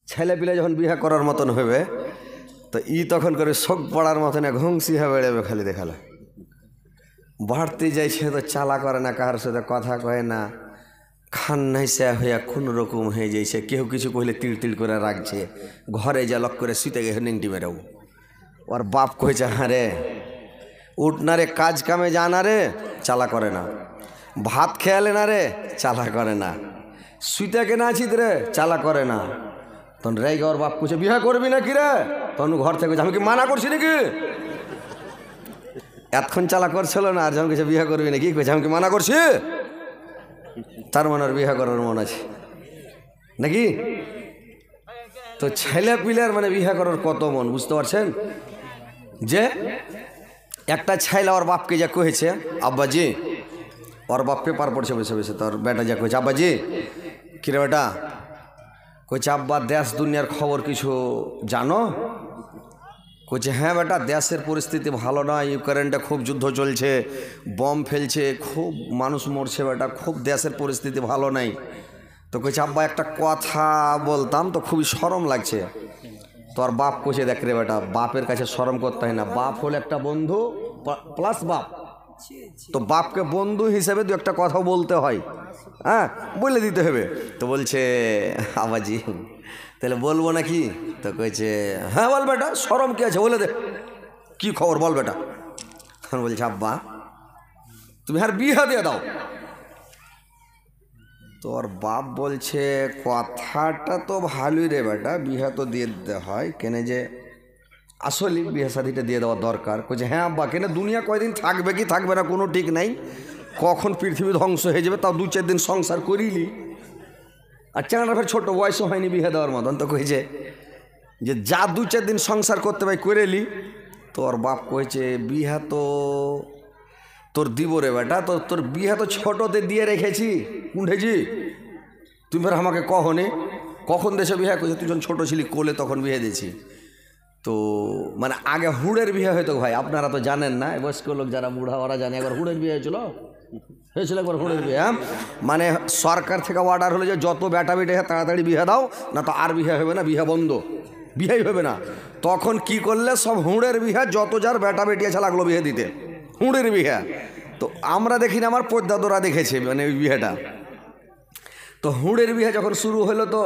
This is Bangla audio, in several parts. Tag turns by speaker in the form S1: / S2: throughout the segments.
S1: ছেলে পিলে যখন বিয়ে করার মতন হবে তো তখন করে শোক পড়ার মতন ঘুংসি হয়ে বেড়াবে, খালি দেখালে বাড়তে যাইছে তো চালা করে না, কার সাথে কথা কয় না, খান নাইসা হইয়া কোন রকম হয়ে যাইছে। কেউ কিছু কইলে তিল তিল করে রাখছে, ঘরে যা লক করে শুতে গেছে নিংটি মেরেও। ওর বাপ কইছে হ্যাঁ রে উঠ না রে, কাজ কামে যা না রে, চালা করে না, ভাত খেয়ালে না রে, চালা করে না, শুইতে কেনা আছিস রে, চালা করে না। তখন রে ওর বাপ কইছে বিয়ে করবি না কি রে, তখন ঘর থেকে আমি কি মানা করছি নাকি, এতক্ষণ চালা করছিল না, আর যখন কিছু বিয়ে করবি না কি কইছে আমি কি মানা করছি, তার মনে আর বিয়ে করার মন আছে নাকি। তো ছেলে পিলের মানে বিয়ে করার কত মন, বুঝতে পারছেন। যে একটা ছেলে ওর বাপকে যা কহেছে আব্বাজি, ওর বাপ পেপার পড়ছে বসে বসে, তোর বেটা যা কইছে আব্বাজি কিরে বেটা, কইছে আব্বা দেশ দুনিয়ার খবর কিছু জানো, কইছে হ্যাঁ বেটা দেশের পরিস্থিতি ভালো না, ইউক্রেনটা খুব যুদ্ধ চলছে, বম ফেলছে, খুব মানুষ মরছে বেটা, খুব দেশের পরিস্থিতি ভালো নাই। তো কইছে আব্বা একটা কথা বলতাম তো খুবই শরম লাগছে। তোর বাপ কইছে দেখ রে বেটা, বাপের কাছে শরম করতে হয় না, বাপ হলো একটা বন্ধু প্লাস বাপ, তো বাপকে বন্ধু হিসেবে দু একটা কথা বলতে হয়, হ্যাঁ বলে দিতে হবে। তো বলছে আবাজি তাহলে বলবো নাকি, তো কইছে হ্যাঁ বল বেটা, শরম কি আছে বলে দে, কি খবর বল বেটা। তখন বলছে আব্বা তুমি আর বিয়ে দিয়ে দাও। তোর বাপ বলছে কথাটা তো ভালোই রে বেটা, বিয়ে তো দিয়ে দিতে হয়, কেন যে আসলে বিয়ে শাদিটা দিয়ে দেওয়া দরকার। কইছে হ্যাঁ আব্বা, কেন দুনিয়া কয়দিন থাকবে কি থাকবে না কোনো ঠিক নাই, কখন পৃথিবী ধ্বংস হয়ে যাবে, তাও 2-4 দিন সংসার করিলি, আর চ্যাংড়া ফের ছোটো বয়সও হয়নি বিয়ে দেওয়ার মতন। তো কইছে যে যা 2-4 দিন সংসার করতে পাই করেলি। তোর বাপ কইছে বিহা তো তোর দিব রে বেটা, তোর বিহা তো ছোটতে দিয়ে রেখেছি উঠেছি, তুমি ফের আমাকে কখনে কখন দেশে বিহা কইছে, তুই যখন ছোটো ছিলি কোলে তখন বিয়ে দিয়েছি। তো মানে আগে হুড়ের বিয়ে হয়তো ভাই, আপনারা তো জানেন না, বয়স্ক লোক যারা বুড়া ওরা জানে, একবার হুড়ের বিয়ে হয়েছিল একবার হুড়ের বিয়ে, মানে সরকার থেকে অর্ডার হলো যে যত বেটা বেটে তাড়াতাড়ি বিয়ে দাও, না তো আর বিয়ে হবে না, বিয়ে বন্ধ, বিয়েই হবে না। তখন কি করলে সব হুড়ের বিয়ে, যত যার বেটা বেটি আছে লাগলো বিয়ে দিতে, হুড়ের বিয়ে। তো আমরা দেখি না, আমার পদ্মাদোরা দেখেছে মানে ওই বিয়েটা। তো হুড়ের বিয়ে যখন শুরু হলো তো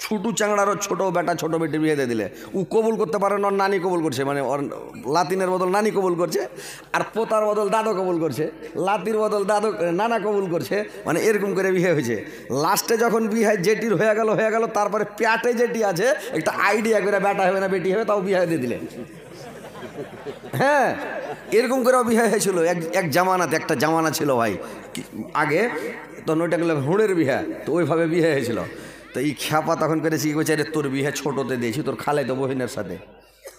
S1: ছুটু চাংড়ারও ছোটো বেটা ছোটো বেটির বিয়ে দিয়ে দিলে, ও কবুল করতে পারে না, নানি কবুল করছে, মানে ওর লাতিনের বদল নানি কবুল করছে, আর পোতার বদল দাদু কবুল করছে, লাতির বদল দাদু নানা কবুল করছে, মানে এরকম করে বিয়ে হয়েছে। লাস্টে যখন বিয়ে জেটির হয়ে গেল, তারপরে প্যাটে যেটি আছে একটা আইডিয়া করে বেটা হবে না বেটি হবে, তাও বিয়ে দিয়ে দিলে। হ্যাঁ এরকম করেও বিয়ে হয়েছিল এক জামানাতে, একটা জামানা ছিল ভাই আগে, তো ওইটা গেলে হুড়ের বিয়ে, তো ওইভাবে বিয়ে হয়েছিল। তো এই খ্যাপা তখন করেছি কি বলছে, তোর বিয়ে ছোটোতে দিয়েছি তোর খালাই তো বহিনের সাথে,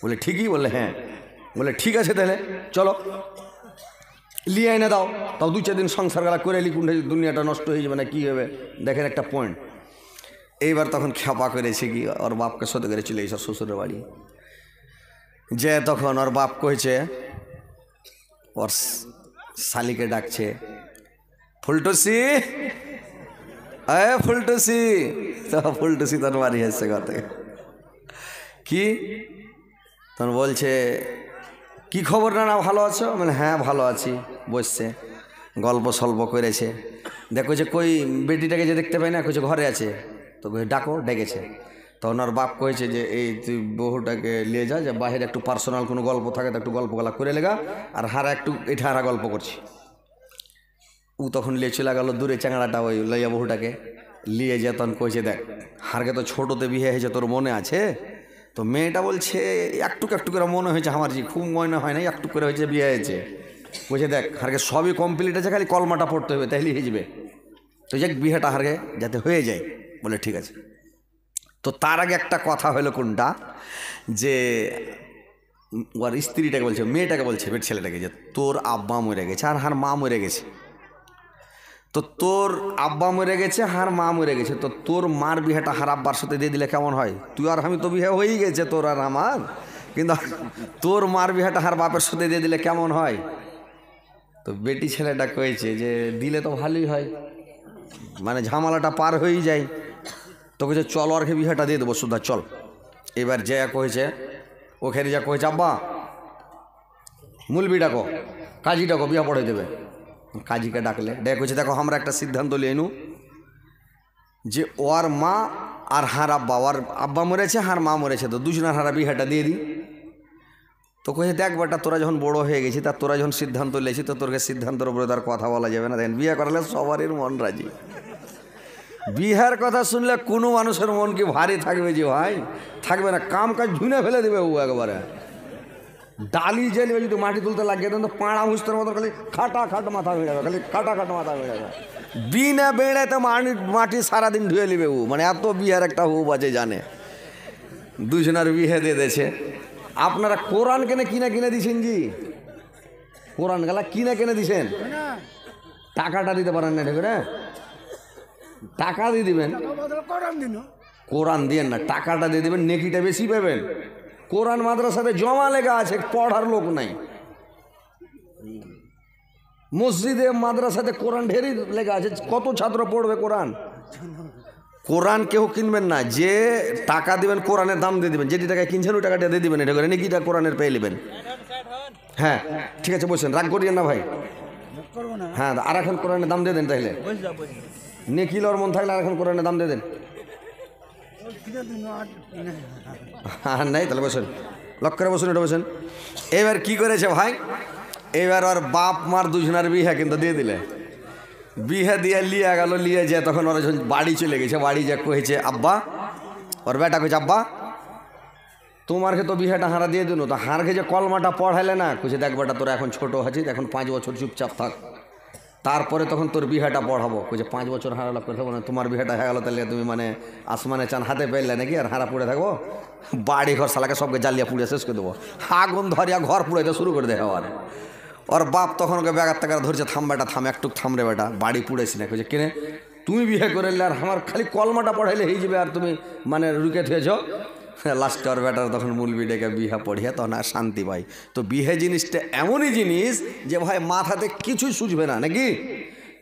S1: বলে ঠিকই, বলে হ্যাঁ, বলে ঠিক আছে তাহলে চলো লিয়ে এনে দাও, তাও 2-4 দিন সংসার গেলা করে এলি, কোনটা দুনিয়াটা নষ্ট হয়ে যাবে না কী হবে, দেখেন একটা পয়েন্ট। এইবার তখন খ্যাপা করেছে কি, ওর বাপকে সাথে করে চলে এইসব শ্বশুরের বাড়ি, যে তখন ওর বাপ কইছে ওর শালিকে ডাকছে, ফুলটুসি ফুলটুসি, তো ফুলটুসি তোর বাড়ি এসছে ঘর থেকে, কি তখন বলছে কি খবর না ভালো আছো, মানে হ্যাঁ ভালো আছি, বসছে গল্প সল্প করেছে। দেখো যে কই বেটিটাকে যে দেখতে পাই না, কইছে ঘরে আছে, তো ডাকো, ডেকেছে। তখন ওর বাপ কয়েছে যে এই তুই বহুটাকে নিয়ে যা, যে বাহিরে একটু পার্সোনাল কোনো গল্প থাকে তো একটু গল্প গলা করে লেগা, আর হারা একটু এটা হারা গল্প করছি। ও তখন লিয়ে চলে গেল দূরে, চ্যাংড়াটা ওই লইয়া বহুটাকে লিয়ে যা, তখন কইছে দেখ হারকে তো ছোটোতে বিয়ে হয়েছে তোর মনে আছে, তো মেয়েটা বলছে একটু একটু করে মনে হয়েছে আমার, যে খুব মনে হয় না, একটু করে হয়েছে বিয়ে হয়েছে। বলছে দেখ হারকে সবই কমপ্লিট আছে, খালি কলমাটা পড়তে হবে তাইলে হয়ে যাবে, তো যাক বিয়েটা হারকে যাতে হয়ে যায়, বলে ঠিক আছে। তো তার আগে একটা কথা হলো কোনটা, যে ওর স্ত্রীটাকে বলছে, মেয়েটাকে বলছে ছেলেটাকে, যে তোর আব্বা মরে গেছে আর হার মা মরে গেছে, তো তোর আব্বা মরে গেছে হার মা মরে গেছে, তো তোর মার বিয়েটা হার আব্বার সাথে দিয়ে দিলে কেমন হয়, তুই আর আমি তো বিয়ে হয়েই গেছে তোর আর আমার, কিন্তু তোর মার বিয়েটা হার বাপের সাথে দিয়ে দিলে কেমন হয়। তো বেটি ছেলেটা কয়েছে যে দিলে তো ভালোই হয়, মানে ঝামেলাটা পার হয়েই যায়। তো কইছে চল ওরকে বিহাটা দিয়ে দেবো সুদ্ধা চল। এবার যে কয়েছে ওখানে যা কয়েছে আব্বা মুলবি ডাকো, কাজী ডাকো, বিয়া পড়ে দেবে। কাজীকে ডাকলে ডেকে কইছে দেখো আমরা একটা সিদ্ধান্ত লিয়ে যে ওর মা আর হার আব্বা, ওর আব্বা মরেছে হার মা মরেছে, তো দুজনের হারা বিহাটা দিয়ে দিই। তো কইছে দেখ বেটা তোরা যখন বড় হয়ে গেছি তা তোরা যখন সিদ্ধান্ত নিয়েছি তো তোরকে সিদ্ধান্তের উপরে তার কথা বলা যাবে না। দেখেন বিয়ে করালে সবারই মন রাজি। বিহার কথা শুনলে কোনো মানুষের মন কি ভারী থাকবে যে ভাই? থাকবে না, কাম কাজ ঝুনে ফেলে দেবে ও একবারে। ডালি জেলবে যদি মাটি তুলতে লাগিয়ে দেন তো পাড়া হুঁচতের মতো খালি খাটা খাটো মাথা হয়ে যাবে, খালি খাটা খাটো মাথা হয়ে যাবে। বিনা বেড়াতে মাটি সারাদিন ধুয়ে নেবে ও, মানে এত বিহার একটা হু বাজে জানে। দুজনের বিহে দিয়ে দিয়েছে। আপনারা কোরআন কিনে কিনে দিছেন জি? কোরআন গালা কিনে দিছেন? টাকাটা দিতে পারেন না, ঠিক না? টাকা দিয়ে দিবেন, কোরআন দিয়েন না, টাকাটা দিয়ে দিবেন, নেকিটা বেশি পাবেন। কোরআন মাদ্রাসাতে জমা লেগা আছে, পড়ার লোক নাই। মসজিদে মাদ্রাসাতে কোরআন ঢেরই লেগা আছে, কত ছাত্র পড়বে কোরআন? কোরআন কেউ কিনবেন না, যে টাকা দিবেন কোরআনের দাম দিয়ে দিবেন, যেটি টাকায় কিনছেন ওই টাকাটা দিয়ে দিবেন, এটা করে নেকিটা কোরআনের পেয়ে নেবেন। হ্যাঁ ঠিক আছে বলছেন, রাগ করিয়েন না ভাই। হ্যাঁ আর এখন কোরআনের দাম দিয়ে দেন, তাইলে নেকি লর মন থাকলে আর এখন কোরআনের দাম দিয়ে দেন। হ্যাঁ নাই তাহলে বসেন, লক্ষ্যরে বসুন, এটা বসেন। এবার কি করেছে ভাই, এবার ওর বাপ মার দুজনের বিহা কিন্তু দিয়ে দিলে। বিহা দিয়ে লিয়ে গেল, লিয়ে যায় তখন ওরা যখন বাড়ি চলে গেছে, বাড়ি যা কয়েছে আব্বা, ওর বেটা কয়েছে আব্বা তোমারকে তো বিহাটা হারা দিয়ে দিল, তো হারকে যে কলমাটা পড়াইলে না, কইছে দেখ বেটা তোরা এখন ছোট আছিস, এখন 5 বছর চুপচাপ থাক, তারপরে তখন তোর বিহাটা পড়াবো। কইছে 5 বছর হারা করে থাকবো না, তোমার বিহাটা হয়ে গেলো তাহলে তুমি মানে আসমানে চান হাতে পেলে নাকি আর হারা পুড়ে থাকবো? বাড়ি ঘর শালাকে সবকে জ্বালিয়া পুড়িয়ে শেষ করে দেবো, আগুন ধরিয়া ঘর পুড়াইতে শুরু করে দেয়। আবার ওর বাপ তখন ওকে ব্যাগার টাকার ধরছে, থাম বেটা থাম, একটু থাম রে বেটা, বাড়ি পুড়েছি না। কইছে কেনে তুমি বিয়ে করে আর আমার খালি কলমাটা পড়াইলে হয়ে যাবে আর তুমি মানে রুকে থুয়েছ? লাস্টে ওর বেটার তখন মূলবি ডেকে বিহা পড়িয়া তখন আর শান্তি পাই। তো বিহে জিনিসটা এমনই জিনিস যে ভাই মাথাতে কিছুই সুঝবে না নাকি।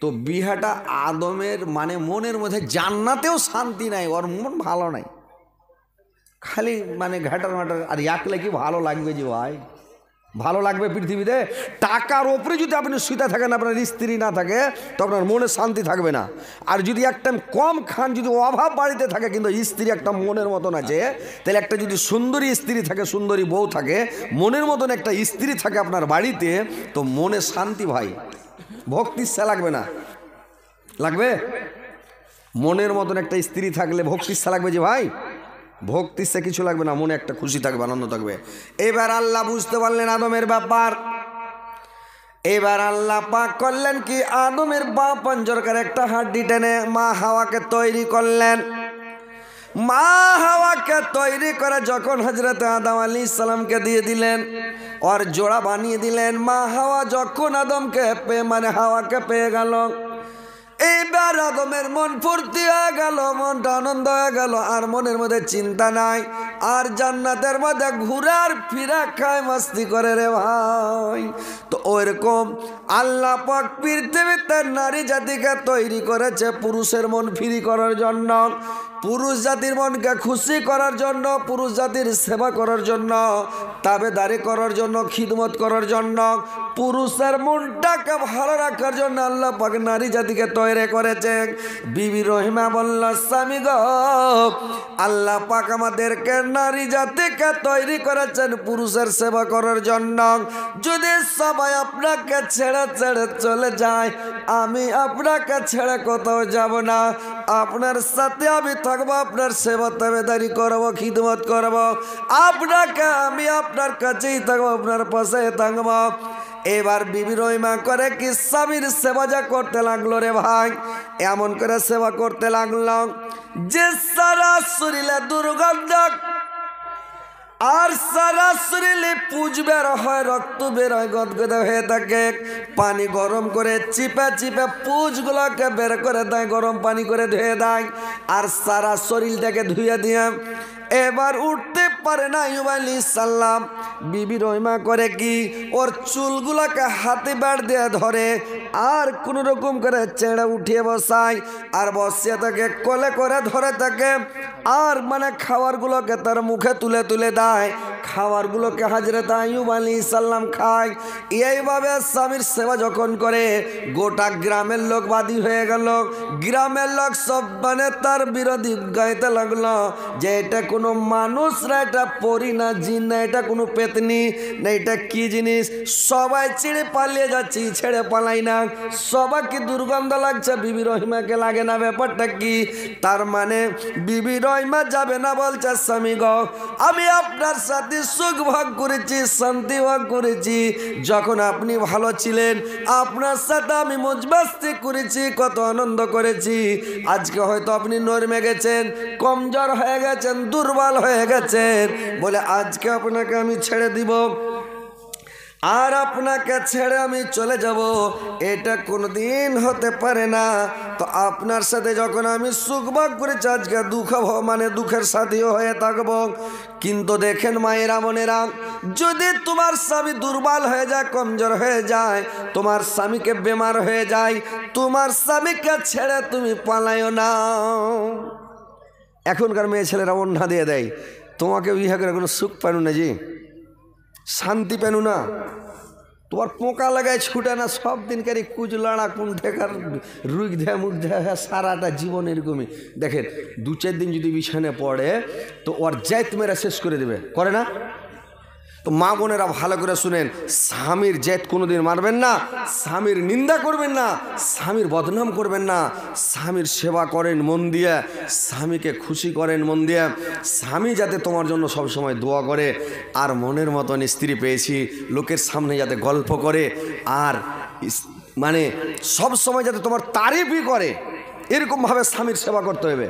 S1: তো বিহাটা আদমের মানে মনের মধ্যে জান্নাতেও শান্তি নাই, ওর মন ভালো নাই, খালি মানে ঘাটার মাটার। আর একলে কি ভালো লাগবে যে ভাই? ভালো লাগবে পৃথিবীতে? টাকার ওপরে যদি আপনি শুতে থাকেন, আপনার স্ত্রী না থাকে তো আপনার মনে শান্তি থাকবে না। আর যদি একটা কম খান, যদি অভাব বাড়িতে থাকে কিন্তু স্ত্রী একটা মনের মতন আছে, তাহলে একটা যদি সুন্দরী স্ত্রী থাকে, সুন্দরী বউ থাকে, মনের মতন একটা স্ত্রী থাকে আপনার বাড়িতে, তো মনে শান্তি ভাই, ভক্তি ইচ্ছা লাগবে না? লাগবে? মনের মতন একটা স্ত্রী থাকলে ভক্তি ইচ্ছা লাগবে যে ভাই? ভক্তি সে কিছু লাগবে না, মনে একটা খুশি থাকবে, আনন্দ থাকবে। এবার আল্লাহ বুঝতে পারলেন আদমের ব্যাপার। এবার আল্লাহ পাক করলেন কি, আদমের বাপ পঞ্জরকার একটা হাড্ডি টেনে মা হাওয়াকে তৈরি করলেন। মা হাওয়াকে তৈরি করে যখন হযরত আদম আলাইহিস সালামকে দিয়ে দিলেন, ওর জোড়া বানিয়ে দিলেন। মা হাওয়া যখন আদমকে মানে হাওয়াকে পেয়ে গেল, এইবার আদমের মন ফুর্তি হয়ে গেল, মনটা আনন্দ হয়ে গেল, আর মনের মধ্যে চিন্তা নাই, আর জান্নাতের মধ্যে ঘুরার ফিরা খায় মাস্তি করে রে ভাই। তো ওইরকম আল্লাহ পাক পৃথিবীতে নারী জাতিকে তৈরি করেছে পুরুষের মন ফ্রি করার জন্য, পুরুষ জাতির মনকে খুশি করার জন্য, পুরুষ জাতির সেবা করার জন্য, তাবেদারি করার জন্য, খিদমত করার জন্য, পুরুষের মনটাকে ভালো রাখার জন্য আল্লাহ পাক নারী জাতিকে তৈরি করেছে। বিবি রহিমা বলল, স্বামী গো, আল্লাহ পাক আমাদেরকে নারী জাতিকে তৈরি করেছেন পুরুষের সেবা করার জন্য। যদি সবাই আপনাকে ছেড়ে ছেড়ে চলে যায়, আমি আপনাকে ছেড়ে কোথাও যাব না, আপনার সাথে আমি থাকবো, আপনার সেবা তাবেদারি করবো, খিদমত করবো, আপনাকে আমি আপনার কাছেই থাকবো, আপনার পাশে থাকবো। এবার বিবি রহিমা করে কি, স্বামীর সেবা যা করতে লাগলো রে ভাই, এমন করে সেবা করতে লাগলো যে সারা শরীরে দুর্গন্ধ, আর সারা শরীরে পুজ বের হয়, রক্ত বের হয়, গদগদে হয়ে থাকে। পানি গরম করে চিপে চিপে পুজগুলোকে বের করে দেয়, গরম পানি করে ধুয়ে দেয়, আর সারা শরীরটাকে ধুয়ে দিয়ে এবার উঠতে পারে না আইয়ুব আলাইহিস সালাম। বিবি রহিমা করে কি ওর চুলগুলোকে হাতে বাড় দিয়ে ধরে আর কোন রকম করে চেড়ে উঠিয়ে বসায় আর বসিয়ে তাকে কোলে করে ধরে তাকে আর মানে খাবারগুলোকে তার মুখে তুলে তুলে দেয়। খাবারগুলোকে হযরত আইয়ুব আলাইহিস সালাম খায়। এইভাবে স্বামীর সেবা যখন করে গোটা গ্রামের লোক বাদী হয়ে গেল। গ্রামের লোক সব মানে তার বিরোধী গাইতে লাগলো যে এটা কোনো মানুষ না, এটা পরী না, জিন না, এটা কোনো পেতনি না, এটা কি জিনিস। সবাই ছেড়ে পালিয়ে যাচ্ছি, ছেড়ে পালাই না। সবাইকে দুর্গন্ধ লাগছে, বিবি রহিমাকে লাগে না। ব্যাপারটা কি? তার মানে বিবি রহিমা যাবে না বলছে স্বামী গো, আমি আপনার সাথে সুখ ভাগ করেছি, শান্তি ভাগ করেছি। যখন আপনি ভালো ছিলেন আপনার সাথে আমি মজবাস্তি করেছি, কত আনন্দ করেছি। আজকে হয়তো আপনি নরমে গেছেন, কমজোর হয়ে গেছেন, দুর্বল হয়ে গেছেন বলে আজকে আপনাকে আমি ছেড়ে দিব আর আপনাকে ছেড়ে আমি চলে যাব, এটা কোনোদিন হতে পারে না। তো আপনার সাথে যখন আমি সুখ ভাগ করেছি আজকে দুঃখ মানে দুঃখের সাথীও হয়ে থাকবো। কিন্তু দেখেন মায়েরা বোনেরা, যদি তোমার স্বামী দুর্বল হয়ে যায়, কমজোর হয়ে যায়, তোমার স্বামীকে বেমার হয়ে যায়, তোমার স্বামীকে ছেড়ে তুমি পালাইও না। এখনকার মেয়ে ছেলেরা ওন্না দিয়ে দেয়, তোমাকে বিয়ে করে কোনো সুখ পানু না, জি শান্তি পেনু না, তোমার পোকা লাগায় ছুটে না, সব দিনকারই কুজলাড়া কোন ঠেকার রুই ধে মুখ ধে সারাটা জীবন এরকমই। দেখেন 2-4 দিন যদি বিছানে পড়ে তো ওর জাত মেরা শেষ করে দেবে, করে না? তো মা বোনেরা ভালো করে শুনেন, স্বামীর জেদ কোনোদিন মারবেন না, স্বামীর নিন্দা করবেন না, স্বামীর বদনাম করবেন না। স্বামীর সেবা করেন মন দিয়ে, স্বামীকে খুশি করেন মন দিয়ে। স্বামী যাতে তোমার জন্য সব সময় দোয়া করে আর মনের মতন স্ত্রী পেয়েছি লোকের সামনে যাতে গল্প করে আর মানে সব সময় যাতে তোমার তারিফই করে, এরকমভাবে স্বামীর সেবা করতে হবে,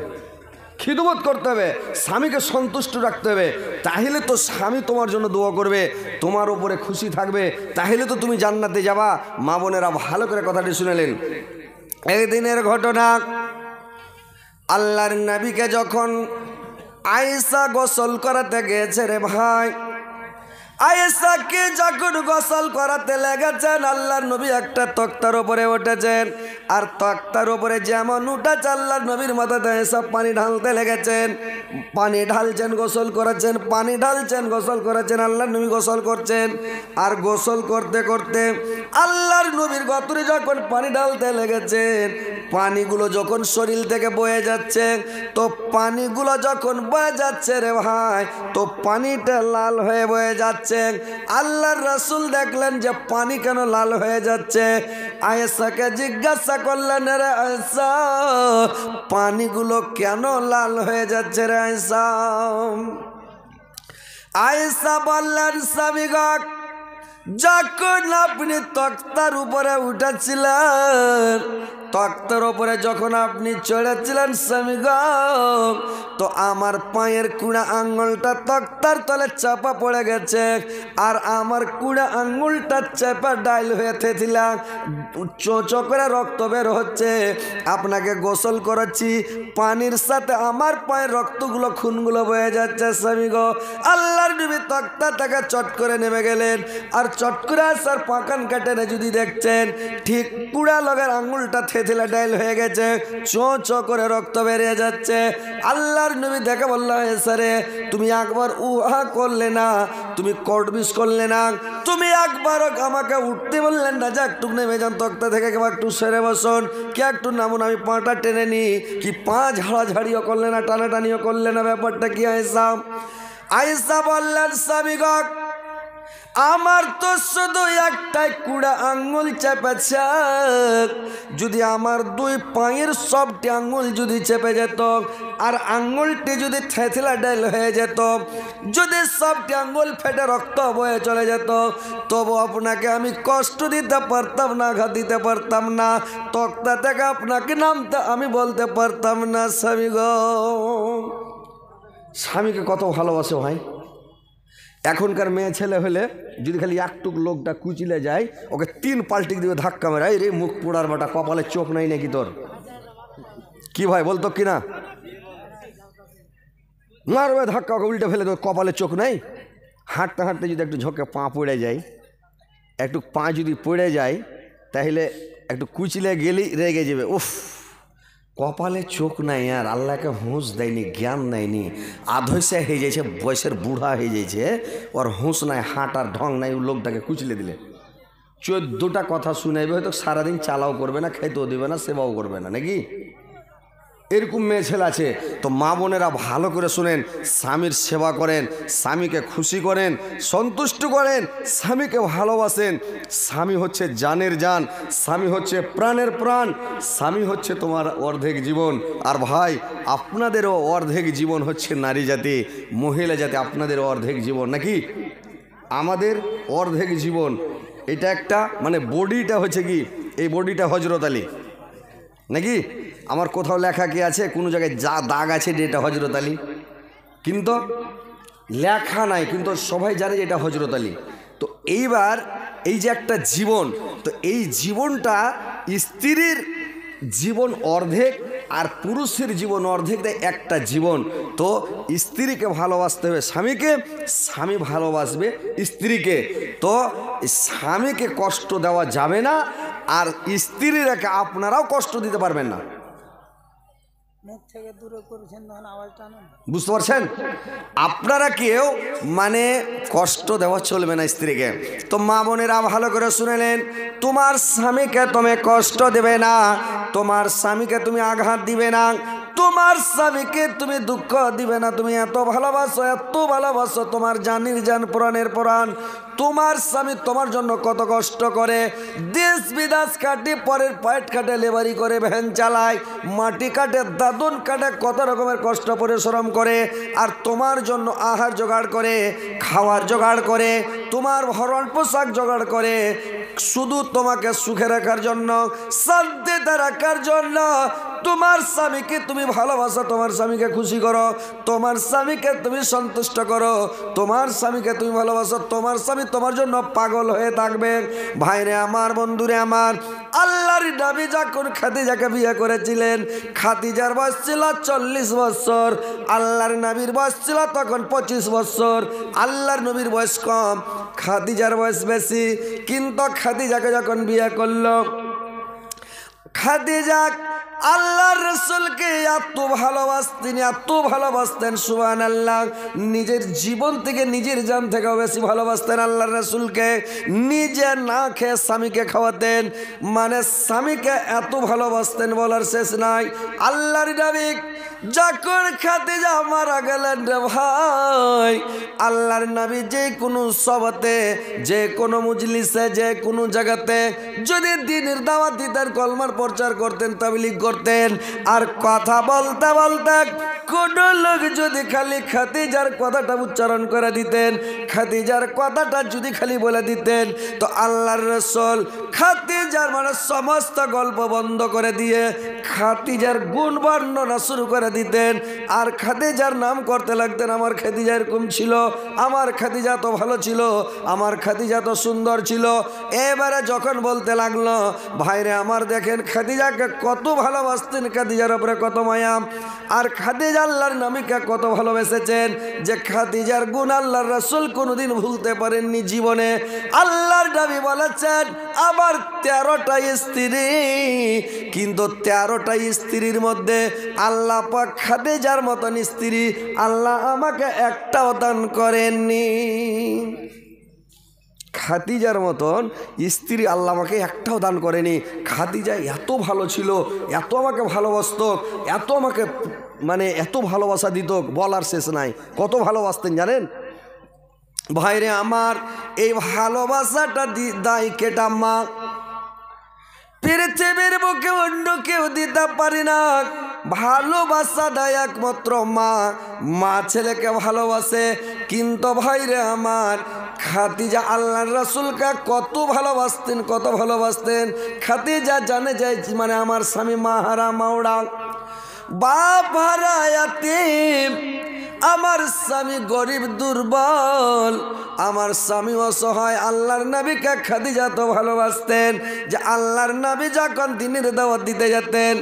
S1: খিদমত করতে হবে, স্বামীকে সন্তুষ্ট রাখতে হবে। তাহলে তো স্বামী তোমার জন্য দোয়া করবে, তোমার উপরে খুশি থাকবে, তাহলে তো তুমি জান্নাতে যাবা। মা বোনেরা ভালো করে কথাটি শুনেলেন। একদিনের ঘটনা, আল্লাহর নবীকে যখন আয়েশা গোসল করাতে গেছে রে ভাই, আয়েশাকে যখন গোসল করাতে লেগেছেন আল্লাহর নবী একটা তক্তার উপরে উঠেছেন আর তক্তার উপরে যেমন উঠেছে আল্লাহর নবীর মাথাতে সব পানি ঢালতে লেগেছেন। পানি ঢালছেন, গোসল করেছেন, পানি ঢালছেন, গোসল করেছেন, আল্লাহর নবী গোসল করছেন। আর গোসল করতে করতে আল্লাহর নবীর গতরে যখন পানি ঢালতে লেগেছেন, পানিগুলো যখন শরীর থেকে বয়ে যাচ্ছে, তো পানিগুলো যখন বয়ে যাচ্ছে রে ভাই, তো পানিটা লাল হয়ে বয়ে যাচ্ছে। আল্লাহর রাসূল দেখলেন যে পানি কেন লাল হয়ে যাচ্ছে। আয়েশাকে জিজ্ঞাসা করলেন, রে আয়েশা পানিগুলো কেন লাল হয়ে যাচ্ছে রে আয়েশা? আয়েশা বললেন, স্বামী গো, যখন আপনি তক্তার উপরে উঠেছিলেন, তক্তার উপরে যখন আপনি চড়েছিলেন স্বামী গো, তো আমার পায়ের কুড়া আঙ্গুলটা তক্তার তলে চাপা পড়ে গেছে আর আমার কুড়া আঙ্গুলটা চাপা ডাইল হয়ে থেছিলাম, চোঁচো করে রক্ত বের হচ্ছে। আপনাকে গোসল করাচ্ছি, পানির সাথে আমার পায়ের রক্তগুলো খুনগুলো বয়ে যাচ্ছে স্বামী গো। আল্লাহর নবী তক্তা থেকে চট করে নেমে গেলেন আর চট করে আসার পাকান কাটেনে যদি দেখছেন ঠিক কুড়া লগের আঙ্গুলটা থেতলা ডাইল হয়ে গেছে, চোঁ করে রক্ত বেরিয়ে যাচ্ছে। আল্লাহর নবী দেখে বলল, এসারে তুমি একবার উহা করলে না, তুমি কটবিস করলে না, তুমি একবার আমাকে উঠতে বললেন না যে একটু নেমে যান তক্তা থেকে, কেউ একটু সেরে বসুন, কে একটু নামুন, আমি পাটা টেনে নিই, কি পা ঝাড়াঝাড়িও করলে না, টানাটানিও করলে না, ব্যাপারটা কি আয়েশা? আয়েশা বললেন, স্বামী গো, আমার তো শুধু একটাই কুড়া আঙ্গুল চেপেছে, যদি আমার 2 পায়ের সবটি আঙ্গুল যদি চেপে যেত আর আঙ্গুলটি যদি থেতলা ডাইল হয়ে যেত, যদি সবটি আঙ্গুল ফেটে রক্ত বয়ে চলে যেত, তবু আপনাকে আমি কষ্ট দিতে পারতাম না, আঘাত দিতে পারতাম না, তক্তা থেকে আপনাকে নামতে আমি বলতে পারতাম না। স্বামী গো, স্বামীকে কত ভালোবাসে ভাই। এখনকার মেয়ে ছেলে হলে যদি খালি একটুক লোকটা কুচিলে যায়, ওকে 3 পাল্টি দিবে ধাক্কা মেরে, রে মুখ পোড়ার বাটা, কপালে চোখ নাই নাকি তোর? কি ভাই বলতো কিনা? মারবে ধাক্কা, ওকে উল্টে ফেলে দেবে, কপালে চোখ নাই, হাঁটতে হাঁটতে যদি একটু ঝোঁকে পা পড়ে যায়, একটু পা যদি পড়ে যায় তাহলে একটু কুচলে গেলেই রেগে যাবে, উফ কপালে চোখ নাই, আর আল্লাহকে হুঁশ দেয়নি, জ্ঞান দেয়নি, আধৈসা হয়ে যাইছে, বয়সের বুড়া হয়ে যাইছে, ওর হুঁশ নাই, হাঁটার ঢং নাই, ও লোকটাকে কুচলে দিলে 14টা কথা শুনাইবে, হয়তো সারাদিন চালাও করবে না, খেতেও দেবে না, সেবাও করবে না, নাকি? এরকম মেয়ে ছেলে আছে। তো মা বোনেরা ভালো করে শুনেন, স্বামীর সেবা করেন, স্বামীকে খুশি করেন, সন্তুষ্ট করেন, স্বামীকে ভালোবাসেন। স্বামী হচ্ছে জানের জান, স্বামী হচ্ছে প্রাণের প্রাণ, স্বামী হচ্ছে তোমার অর্ধেক জীবন। আর ভাই, আপনাদেরও অর্ধেক জীবন হচ্ছে নারী জাতি, মহিলা জাতি, আপনাদেরও অর্ধেক জীবন, নাকি? আমাদের অর্ধেক জীবন এটা একটা, মানে বডিটা হচ্ছে কি, এই বডিটা হজরত আলী, নাকি? আমার কোথাও লেখা কি আছে, কোনো জায়গায় যা দাগ আছে যে এটা হজরত আলী, কিন্তু লেখা নাই, কিন্তু সবাই জানে যে এটা হজরত আলী। তো এইবার এই যে একটা জীবন, তো এই জীবনটা স্ত্রীর জীবন অর্ধেক আর পুরুষের জীবন অর্ধেক, দেয় একটা জীবন। তো স্ত্রীকে ভালোবাসতে হবে স্বামীকে, স্বামী ভালোবাসবে স্ত্রীকে। তো স্বামীকে কষ্ট দেওয়া যাবে না, আর স্ত্রীরাকে আপনারাও কষ্ট দিতে পারবেন না। বুঝতে পারছেন? আপনারা কেউ মানে কষ্ট দেওয়া চলবে না স্ত্রীকে। তো মা বোনেরা ভালো করে শুনেলেন, তোমার স্বামীকে তুমি কষ্ট দেবে না, তোমার স্বামীকে তুমি আঘাত দিবে না, তোমার স্বামীকে তুমি দুঃখ দিবে না। তুমি এত ভালোবাসো, এত ভালোবাসো, তোমার জানির জান, প্রাণের প্রাণ। তোমার স্বামী তোমার জন্য কত কষ্ট করে, দেশ বিদেশ কাটে, পরের পায়েট কাটে, লেবারি করে, ভ্যান চালায়, মাটি কাটে, দাদন কাটে, কত রকমের কষ্ট পরিশ্রম করে, আর তোমার জন্য আহার জোগাড় করে, খাওয়ার জোগাড় করে, তোমার ভরণ পোশাক জোগাড় করে, শুধু তোমাকে সুখে রাখার জন্য, শান্তিতে রাখার জন্য। তোমার স্বামীকে তুমি ভালোবাসো, তোমার স্বামীকে খুশি করো, তোমার স্বামীকে তুমি সন্তুষ্ট করো, তোমার স্বামীকে তুমি ভালোবাসো, তোমার স্বামী তোমার জন্য পাগল হয়ে থাকবে। ভাইরে আমার, বন্ধুরে আমার, আল্লাহর নবী যখন খাদিজাকে বিয়ে করেছিলেন, খাদিজার বয়স ছিল 40 বছর, আল্লাহর নবীর বয়স ছিল তখন 25 বছর। আল্লাহর নবীর বয়স কম, খাদিজার বয়স বেশি। কিন্তু খাদিজাকে যখন বিয়ে করলো, খাদিজা আল্লাহর রাসূলকে এত ভালোবাসতেন, এত ভালোবাসতেন, সুবহানাল্লাহ, নিজের জীবন থেকে, নিজের জান থেকেও বেশি ভালোবাসতেন আল্লাহর রাসূলকে। নিজে না খেয়ে স্বামীকে খাওয়াতেন, মানে স্বামীকে এত ভালোবাসতেন বলার শেষ নাই। আল্লাহর নবী যখন খাদিজা মারা গেলেন রে ভাই, আল্লাহর নবী যে কোনো সভাতে, যে কোনো মজলিসে, যে কোনো জায়গাতে যদি দ্বীনের দাওয়াত দিতেন, কলমার প্রচার করতেন, তাবলীগ করতেন, আর কথা বলতে বলতে কোন লোক যদি খালি খাদিজার কথাটা উচ্চারণ করে দিতেন, খাদিজার কথাটা যদি খালি বলে দিতেন, তো আল্লাহর রাসূল খাদিজার মানে সমস্ত গল্প বন্ধ করে দিয়ে খাদিজার গুণ বর্ণনা শুরু করে দিতেন, আর খাদিজার নাম করতে লাগতেন। আমার খাদিজা এরকম ছিল, আমার খাদিজা তো ভালো ছিল, আমার খাদিজা তো সুন্দর ছিল। এবারে যখন বলতে লাগলো, ভাইরে আমার, দেখেন খাদিজাকে কত ভালোবাসতেন, খাদিজার উপরে কত মায়া, আর খাদিজা আল্লাহর নবীকে কত ভালোবেসেছেন, যে খাদিজার গুণ আল্লাহর রাসূল কোনোদিন ভুলতে পারেননি জীবনে। আল্লাহর নবী বলেছেন, আমার 13টা স্ত্রী, কিন্তু 13টা স্ত্রীর মধ্যে আল্লাহ পাক খাদিজার মতন স্ত্রী আল্লাহ আমাকে একটাও দান করেননি। খাদিজার মতন স্ত্রী আল্লাহ আমাকে একটাও দান করেনি। খাদিজা এত ভালো ছিল, এত আমাকে ভালোবাসতো, এত আমাকে মানে এত ভালোবাসা দিত, বলার শেষ নাই। কত ভালোবাসতেন জানেন ভাইরে আমার? এই ভালোবাসাটা দায় কেটা মা, পৃথিবীর বুকে অন্য কেউ দিতে পারি না। ভালোবাসা দেয় একমাত্র মা। মা ছেলেকে ভালোবাসে। কিন্তু ভাইরে আমার, খাদিজা আল্লাহর রাসূলকে কত ভালোবাসতেন, কত ভালোবাসতেন। খাদিজা জানে যে মানে আমার স্বামী মাহারা, মাওড়া, বাপ হারা, ইয়াতীম, আমার স্বামী গরিব দুর্বল, আমার স্বামী অসহায়। আল্লাহর নবীকে খাদিজা তো ভালোবাসতেন যে আল্লাহর নবী যখন দিনের দাওয়াত দিতে যেতেন,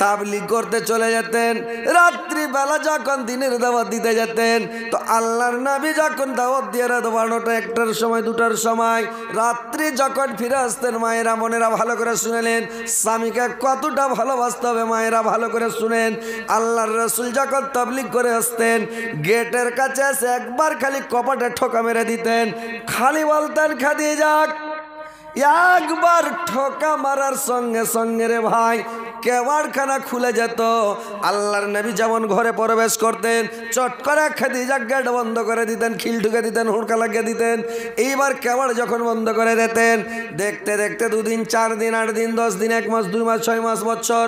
S1: তাবলীগ করতে চলে যেতেন, রাত্রিবেলা যখন দিনের দাওয়াত দিতে যেতেন, তো আল্লাহর নবী যখন দাওয়াত দিয়ে রাত 12টা 1টার সময় 2টার সময় রাত্রি যখন ফিরে আসতেন, মায়েরা বোনেরা ভালো করে শুনেলেন স্বামীকে কতটা ভালোবাসতে হবে। মায়েরা ভালো করে শুনেন, আল্লাহর রাসূল যখন তাবলীগ করে আসতেন, গেটের কাছে এসে একবার খালি কপাটে ঠোকা মেরে দিতেন, খালি বলতেন খাদিজা। একবার ঠোকা মারার সঙ্গে সঙ্গে রে ভাই কেওয়াড়খানা খুলে যেত। আল্লাহর নবী যেমন ঘরে প্রবেশ করতেন, চট করে খাদিজা গেট বন্ধ করে দিতেন, খিল ঢুকে দিতেন, হুড়কা লাগিয়ে দিতেন। এইবার কেওয়াড় যখন বন্ধ করে দিতেন, দেখতে দেখতে 2 দিন 4 দিন 8 দিন 10 দিন 1 মাস 2 মাস 6 মাস বছর,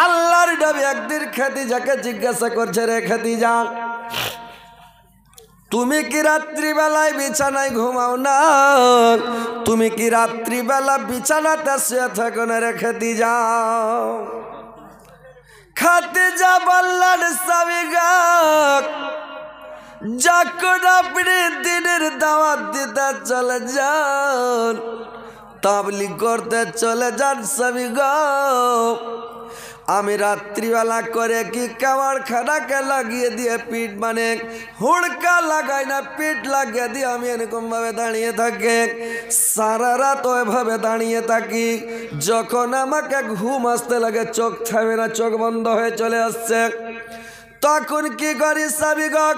S1: আল্লাহর নবী একদিন খাদিজাকে জিজ্ঞাসা করছে, রে খাদিজা, তুমি কি রাত্রিবেলায় বিছানায় ঘুমাও না? তুমি কি রাত্রিবেলা বিছানাতে শুয়ে থাকো না? রে খাদিজা। খাদিজা বললেন, স্বামী গো, যখন আপনি দিনের দাওয়াত দিতে চলে যান, তাবলীগ করতে চলে যান স্বামী গো, আমি রাত্রিবেলা করে কি কামার খানাকে লাগিয়ে দিয়ে পিঠ মানে হুড়কা লাগাই না, পিঠ লাগিয়ে দিয়ে আমি এরকম ভাবে দাঁড়িয়ে থাকি, সারা রাত ওইভাবে দাঁড়িয়ে থাকি। যখন আমাকে ঘুম আসতে লাগে, চোখ থামে না, চোখ বন্ধ হয়ে চলে আসছে, তখন কি করি স্বামী গো,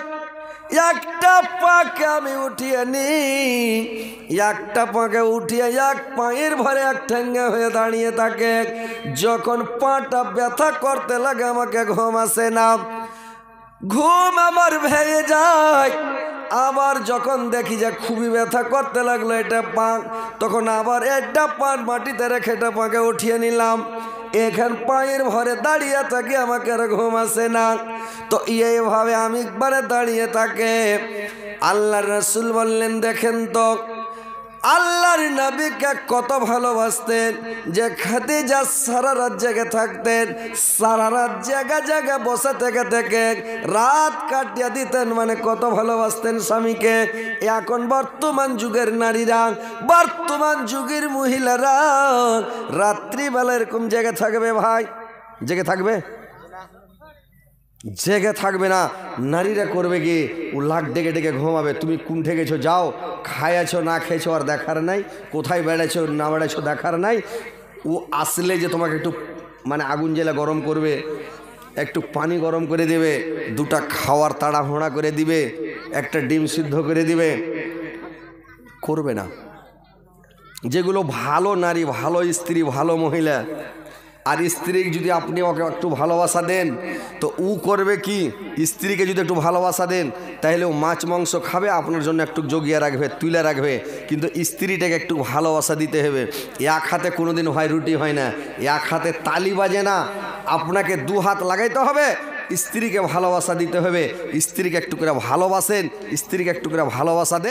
S1: একটা পাকে আমি উঠিয়ে নি, একটা পাকে উঠিয়ে এক পায়ের ভরে এক ঠেঙ্গে হয়ে দাঁড়িয়ে থাকে। যখন পাটা ব্যথা করতে লাগে, আমাকে ঘুম আসে না, ঘুম আমার ভেঙে যায়। আবার যখন দেখি যে খুবই ব্যথা করতে লাগলো এটা পা, তখন আবার একটা পা মাটিতে রেখে এটা পাকে উঠিয়ে নিলাম। এখান পায়ের ভরে দাঁড়িয়ে থাকি, আমাকে আর ঘুম আসে না। তো এইভাবে আমি একবারে দাঁড়িয়ে থাকে। আল্লাহর রাসূল বললেন, দেখেন তো আল্লাহর নবীকে কত ভালোবাসতেন যে খাদিজা সারা রাত জেগে থাকতেন, সারা রাত জায়গা জায়গা বসে থেকে থেকে রাত কাটিয়ে দিতেন, মানে কত ভালোবাসতেন স্বামীকে। এখন বর্তমান যুগের নারীরা, বর্তমান যুগের মহিলারা রাত্রিবেলা এরকম জেগে থাকবে ভাই? জেগে থাকবে? জেগে থাকবে না। নারীরা করবে কি, ও লাখ ডেকে ডেকে ঘুমাবে, তুমি কুণ্ঠে গেছো, যাও, খাইয়াছো না খেয়েছো আর দেখার নাই, কোথায় বেড়েছো না বেড়েছো দেখার নাই। ও আসলে যে তোমাকে একটু মানে আগুন জ্বেলে গরম করবে, একটু পানি গরম করে দেবে, 2টা খাওয়ার তাড়াহুড়া করে দিবে, একটা ডিম সিদ্ধ করে দিবে, করবে না। যেগুলো ভালো নারী, ভালো স্ত্রী, ভালো মহিলা, আর স্ত্রীকে যদি আপনি ওকে একটু ভালোবাসা দেন, তো ও করবে কি, স্ত্রীকে যদি একটু ভালোবাসা দেন, তাহলে ও মাছ মাংস খাবে, আপনার জন্য একটু জগিয়ে রাখবে, তুলে রাখবে। কিন্তু স্ত্রীটাকে একটু ভালোবাসা দিতে হবে। এক হাতে কোনোদিন হয় রুটি হয় না, এক হাতে তালি বাজে না, আপনাকে 2 হাত লাগাইতে হবে, স্ত্রীকে ভালোবাসা দিতে হবে। স্ত্রীকে একটু করে ভালোবাসেন, স্ত্রীকে একটু করে ভালোবাসা দেন।